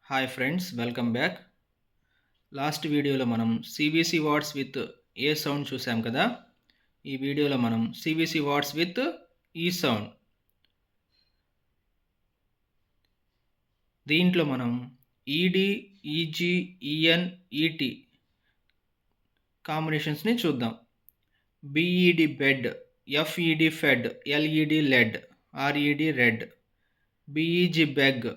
Hi friends, welcome back. Last వీడియోలో మనం CBC words with A sound చూసాం కదా. ఈ వీడియోలో మనం CBC words with E sound. దీంట్లో మనం ఈడి, ఈజీ, ఈఎన్, ఈటీ కాంబినేషన్స్ని చూద్దాం. BED bed, FED fed, LED led, RED red. BEG beg,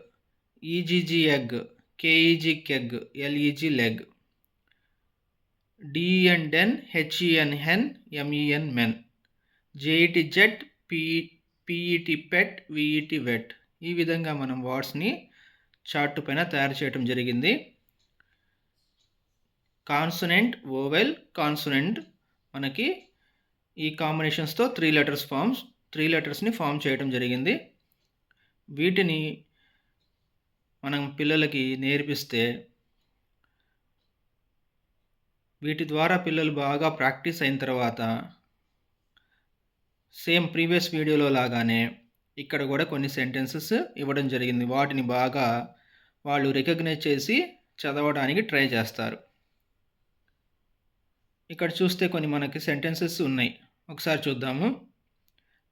EGG egg, KEG keg, LEG leg. DN den, HEN hen, MEN men. JET jet, PET pet, VET vet. ఈ విధంగా మనం వర్డ్స్ని chart పైన తయారు చేయడం జరిగింది. Consonant, vowel, consonant మనకి ఈ కాంబినేషన్స్తో three లెటర్స్ని form చేయడం జరిగింది. వీటిని మనం పిల్లలకి నేర్పిస్తే వీటి ద్వారా పిల్లలు బాగా ప్రాక్టీస్ అయిన తర్వాత సేమ్ ప్రీవియస్ వీడియోలో లాగానే ఇక్కడ కూడా కొన్ని సెంటెన్సెస్ ఇవ్వడం జరిగింది. వాటిని బాగా వాళ్ళు రికగ్నైజ్ చేసి చదవడానికి ట్రై చేస్తారు. ఇక్కడ చూస్తే కొన్ని మనకి సెంటెన్సెస్ ఉన్నాయి, ఒకసారి చూద్దాము.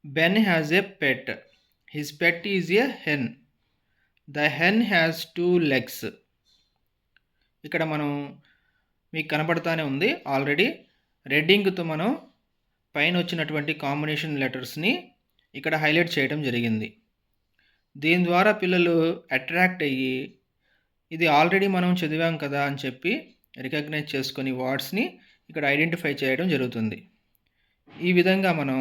Ben has a pet, his pet is a hen, the hen has 2 legs. ఇక్కడ మనం మీకు కనపడతానే ఉంది ఆల్రెడీ రెడ్ ఇంక్తో మనం పైన వచ్చినటువంటి కాంబినేషన్ లెటర్స్ని ఇక్కడ హైలైట్ చేయడం జరిగింది. దీని ద్వారా పిల్లలు అట్రాక్ట్ అయ్యి ఇది ఆల్రెడీ మనం చదివాం కదా అని చెప్పి రికగ్నైజ్ చేసుకొని వర్డ్స్ని ఇక్కడ ఐడెంటిఫై చేయడం జరుగుతుంది. ఈ విధంగా మనం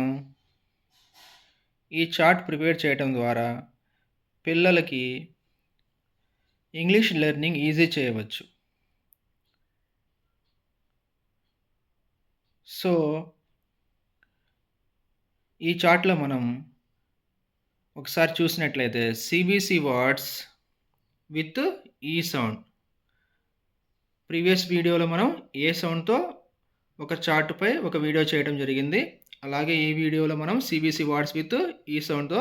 ఈ చార్ట్ ప్రిపేర్ చేయడం ద్వారా పిల్లలకి ఇంగ్లీష్ లెర్నింగ్ ఈజీ చేయవచ్చు. సో ఈ చార్ట్లో మనం ఒకసారి చూసినట్లయితే CBC words with E sound. Previous వీడియోలో మనం ఏ సౌండ్తో ఒక చార్ట్పై ఒక వీడియో చేయడం జరిగింది. అలాగే ఈ వీడియోలో మనం సిబిసి వర్డ్స్ విత్ ఈ సౌండ్తో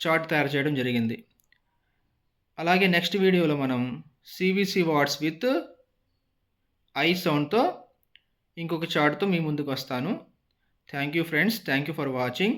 చార్ట్ తయారు చేయడం జరిగింది. అలాగే నెక్స్ట్ వీడియోలో మనం సిబిసి వర్డ్స్ విత్ ఐ సౌండ్తో ఇంకొక చార్ట్తో మీ ముందుకు వస్తాను. Thank you friends, thank you for watching.